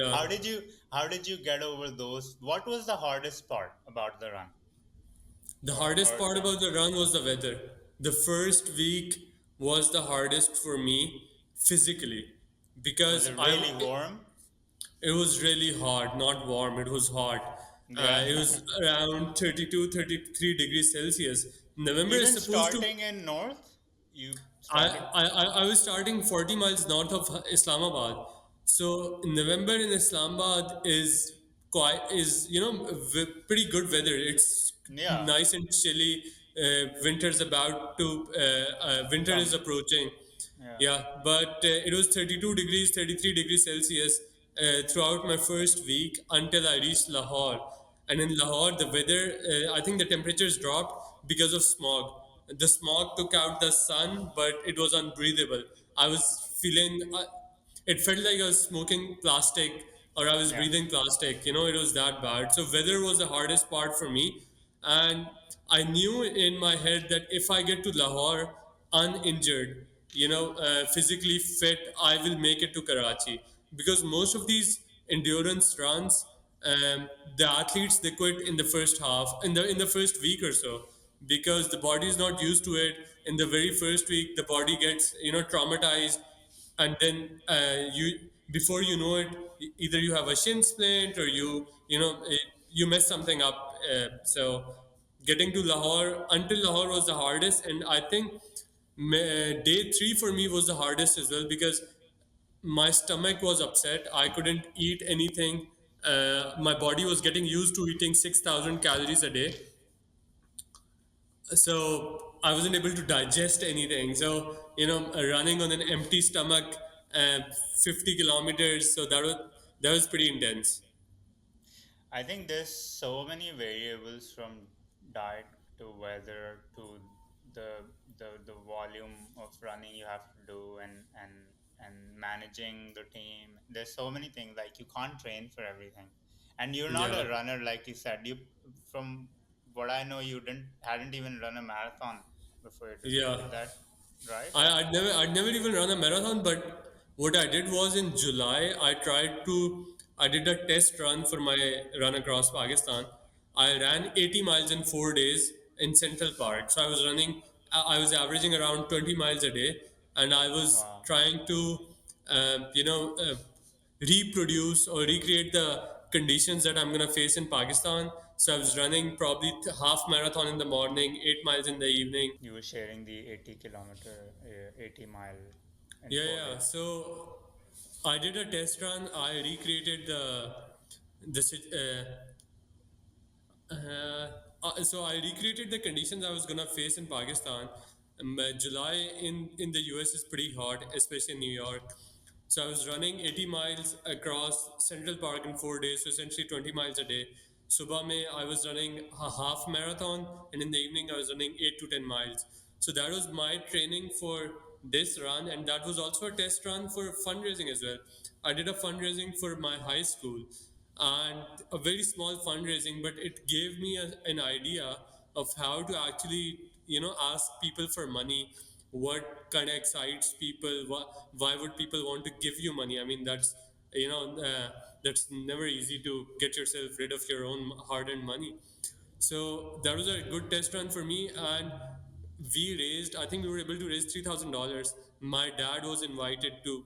How Yeah. did you how did you get over those? What was the hardest part about the run? The hardest Or part some about the run was the weather. The first week was the hardest for me physically was because it really warm? it was really hot, not warm, it was hot. It was Yeah. around 32, 33 degrees Celsius. November is Even supposed to. starting in north, you I, started. I was starting 40 miles north of Islamabad. So November in Islamabad is pretty good weather. It's Yeah, nice and chilly. Winter is come. approaching. Yeah. Yeah, but it was 32 degrees, 33 degrees Celsius throughout my first week until I reached Lahore. And in Lahore, the weather, I think the temperatures dropped because of smog. The smog took out the sun, but it was unbreathable. I was feeling, it felt like I was smoking plastic or I was Yeah. breathing plastic. It was that bad. So, weather was the hardest part for me. And I knew in my head that if I get to Lahore uninjured, physically fit, I will make it to Karachi because most of these endurance runs, the athletes they quit in the first half, in the first week or so, because the body is not used to it. In the very first week, the body gets traumatized, and then you before you know it, either you have a shin splint or you mess something up. So getting to Lahore until Lahore was the hardest, and I think day three for me was the hardest as well because my stomach was upset. I couldn't eat anything. My body was getting used to eating 6,000 calories a day, so I wasn't able to digest anything. So running on an empty stomach, 50 kilometers. So that was pretty intense. I think there's so many variables from diet to weather to the volume of running you have to do and managing the team. There's so many things like you can't train for everything. And you're not a Yeah, runner like you said. You from what I know you didn't hadn't even run a marathon before you did. Is yeah. that right? I'd never even run a marathon, but what I did was in July, I did a test run for my run across Pakistan. I ran 80 miles in 4 days in Central Park. So I was averaging around 20 miles a day, and I was Wow. trying to, uh, you know, uh, reproduce or recreate the conditions that I'm going to face in Pakistan. So I was running probably half marathon in the morning, 8 miles in the evening. You were sharing the 80 kilometer, 80 mile in Yeah, four yeah. days. So I did a test run. I recreated the sit- so I recreated the conditions I was gonna face in Pakistan. July in the US is pretty hot, especially in New York. So I was running 80 miles across Central Park in 4 days, so essentially 20 miles a day. Subah mein I was running a half marathon, and in the evening I was running 8 to 10 miles. So that was my training for this run, and that was also a test run for fundraising as well. I did a fundraising for my high school, and a very small fundraising, but it gave me an idea of how to actually ask people for money, what kind of excites people, why would people want to give you money. I mean, that's never easy to get yourself rid of your own hard-earned money. So that was a good test run for me, and I think we were able to raise $3,000. My dad was invited to,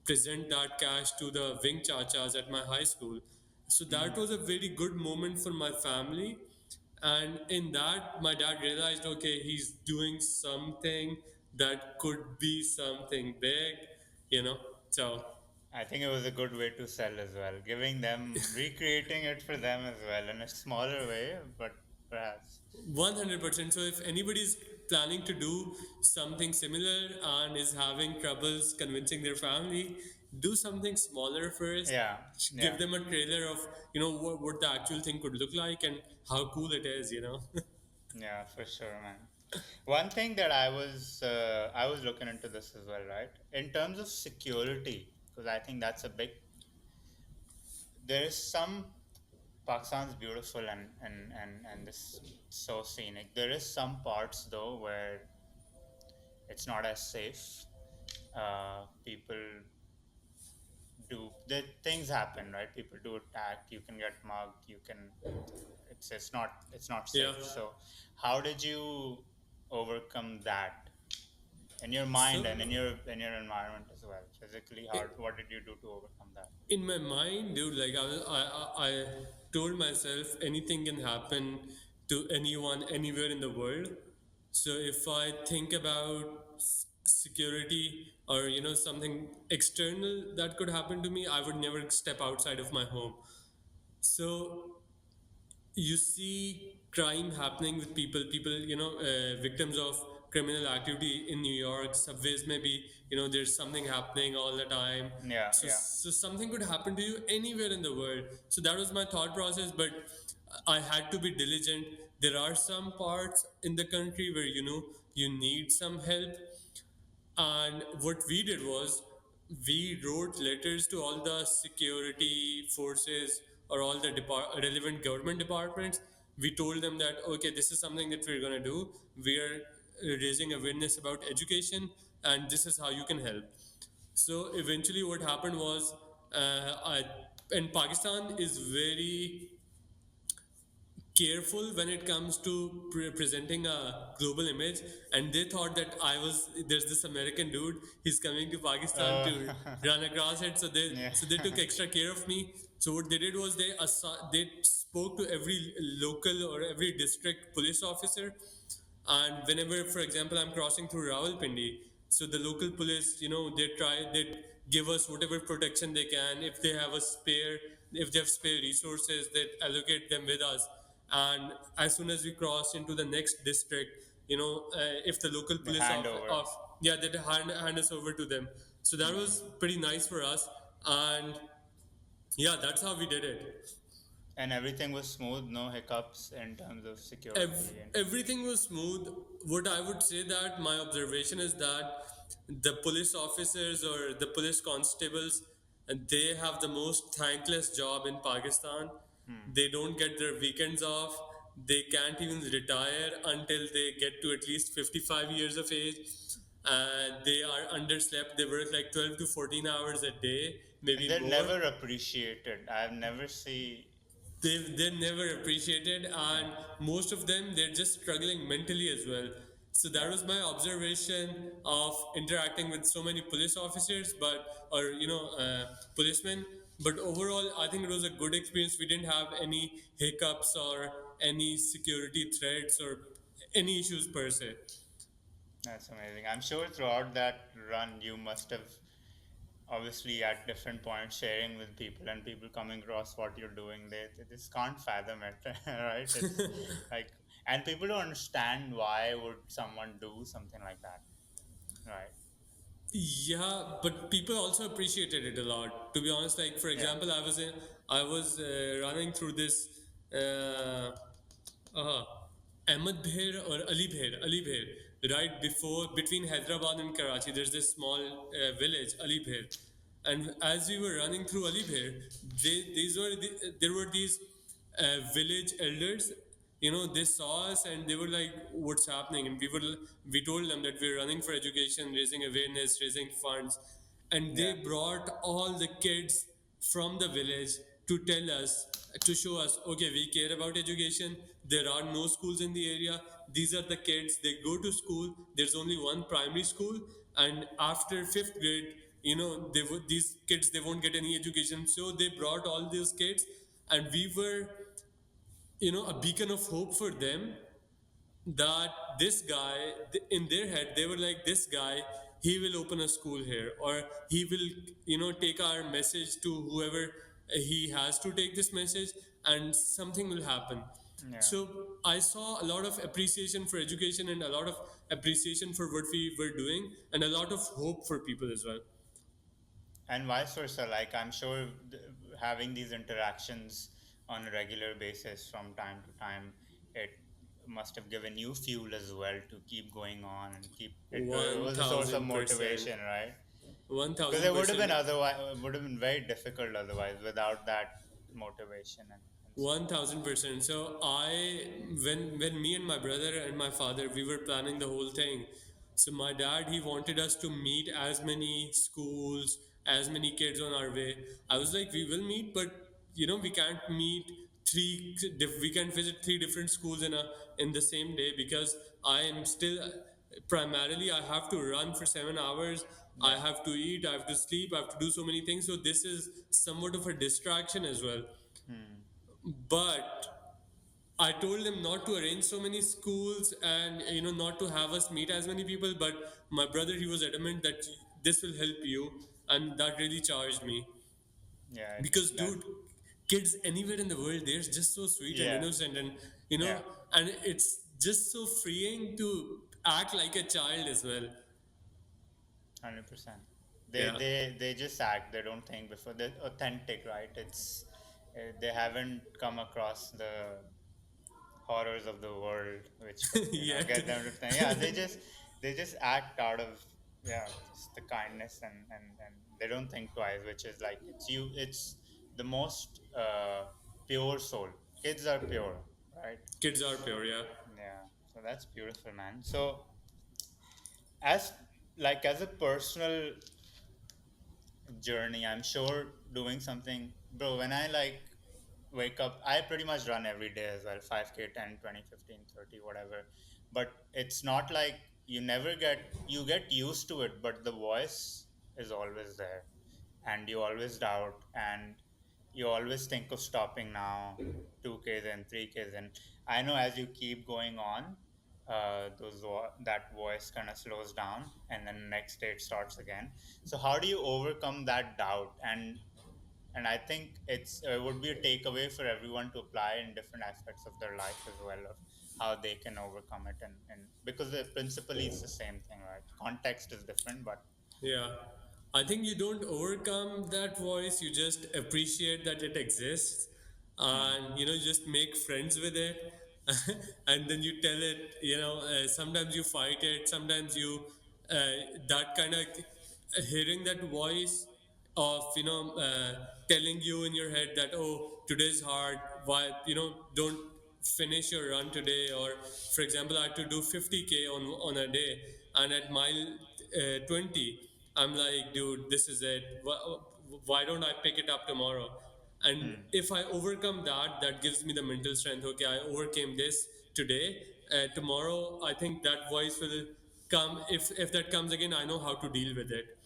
present that cash to the wing chachas at my high school. So that Hmm. was a very good moment for my family. And in that, my dad realized, okay, he's doing something that could be something big, you know. So I think it was a good way to sell as well, giving them, recreating it for them as well in a smaller way, but perhaps. 100%. So if anybody's planning to do something similar and is having troubles convincing their family, do something smaller first. Yeah, Give yeah, them a trailer of what the actual thing could look like and how cool it is. yeah, for sure, man. One thing that I was looking into this as well, right? In terms of security, because I think that's a big. There is some Pakistan's beautiful and this so scenic. There is some parts though where it's not as safe. People do the things happen, right? People do attack, you can get mugged, you can, it's not Yeah. safe. So how did you overcome that in your So mind and in your environment as well, physically? How, what did you do to overcome that? in my mind, dude, like I told myself anything can happen to anyone anywhere in the world. So if I think about security or something external that could happen to me, I would never step outside of my home. So you see crime happening with people, victims of criminal activity in New York subways. Maybe there's something happening all the time. Yeah, yeah. So something could happen to you anywhere in the world. So that was my thought process, but I had to be diligent. There are some parts in the country where you need some help, and what we did was we wrote letters to all the security forces or all the relevant government departments. We told them that, okay, this is something that we're going to do. We are raising awareness about education, and this is how you can help. So eventually, what happened was, and Pakistan is very careful when it comes to presenting a global image, and they thought that there's this American dude, he's coming to Pakistan uh, to run across it. So they yeah. so they took extra care of me. So what they did was they spoke to every local or every district police officer, and whenever, for example, I'm crossing through Rawalpindi, so the local police, they give us whatever protection they can. If they have if they have spare resources, they allocate them with us. And as soon as we cross into the next district, if the local The police handover. of yeah, they hand us over to them. So that was pretty nice for us, and yeah, that's how we did it. And everything was smooth, no hiccups in terms of security. And Everything was smooth. What I would say, that my observation is that the police officers or the police constables, they have the most thankless job in Pakistan. They don't get their weekends off. They can't even retire until they get to at least 55 years of age. They are underslept. They work like 12 to 14 hours a day, and maybe they're more. never appreciated. I've never see. They're never appreciated, and most of them, they're just struggling mentally as well. So that Yeah. was my observation of interacting with so many police officers, or policemen. But overall, I think it was a good experience. We didn't have any hiccups or any security threats or any issues per se. That's amazing. I'm sure throughout that run, you must have obviously at different points sharing with people and people coming across what you're doing. They just can't fathom it, right? It's like, and people don't understand why would someone do something like that, right? Yeah, but people also appreciated it a lot. To be honest, like for Yeah. example, I was running through this uh, uh, Ahmed Bher or Ali Bher, right before between Hyderabad and Karachi. There's this small village, Ali Bher, and as we were running through Ali Bher, there were these village elders. They saw us and they were like, "What's happening?" And we told them that we're running for education, raising awareness, raising funds, and they Yeah. brought all the kids from the village to tell us, to show us, okay, we care about education. There are no schools in the area. These are the kids. They go to school. There's only one primary school, and after fifth grade, these kids, they won't get any education. So they brought all these kids, and we were, a beacon of hope for them, that this guy, in their head, they were like, this guy, he will open a school here, or he will, take our message to whoever he has to take this message, and something will happen. Yeah. So I saw a lot of appreciation for education, and a lot of appreciation for what we were doing, and a lot of hope for people as well. And vice versa. Like, I'm sure having these interactions on a regular basis from time to time, it must have given you fuel as well to keep going on and keep it. It was a source of 1000%. motivation, right? Because it would have been 1000%. otherwise, it would have been very difficult otherwise without that motivation and support. 1000%. So when me and my brother and my father, we were planning the whole thing. So my dad, he wanted us to meet as many schools as many kids on our way. I was like, we will meet, but we can't meet we can't visit three different schools in the same day, because I am still primarily I have to run for 7 hours. I Yeah. have to eat, I have to sleep, I have to do so many things. So this is somewhat of a distraction as well. Hmm. But I told them not to arrange so many schools, and not to have us meet as many people. But my brother, he was adamant that this will help you, and that really charged me. Yeah. Because, That. dude, kids anywhere in the world, they're just so sweet and Yeah. innocent, and you Yeah. know, and it's just so freeing to act like a child as well. 100%. They Yeah. they they just act. They don't think before. They're authentic, right? They haven't come across the horrors of the world, which could Yet. get them to think. Yeah, they just act out of, yeah, just the kindness, and they don't think twice, which is like, it's the most pure soul. Kids are pure, right? Kids are pure, yeah. Yeah. So that's beautiful, man. So as as a personal journey, I'm sure doing something, bro. When I wake up, I pretty much run every day as well, 5K, 10, 20, 15, 30, whatever. But it's not like you get used to it, but the voice is always there, and you always doubt, and you always think of stopping now, 2Ks and 3Ks. And I know as you keep going on, that voice kind of slows down, and then next day it starts again. So how do you overcome that doubt? And I think it would be a takeaway for everyone to apply in different aspects of their life as well, of how they can overcome it, and because the principally it's the same thing, right? Context is different, but Yeah. I think you don't overcome that voice, you just appreciate that it exists, hmm, and just make friends with it. And then you tell it, sometimes you fight it, sometimes you that kind of hearing that voice of telling you in your head that, oh, today's hard, why, don't finish your run today. Or for example, I had to do 50K on a day, and at mile 20, I'm like, dude, this is it. Why don't I pick it up tomorrow? And hmm, if I overcome that, that gives me the mental strength. Okay, I overcame this today. Tomorrow, I think that voice will come. If that comes again, I know how to deal with it.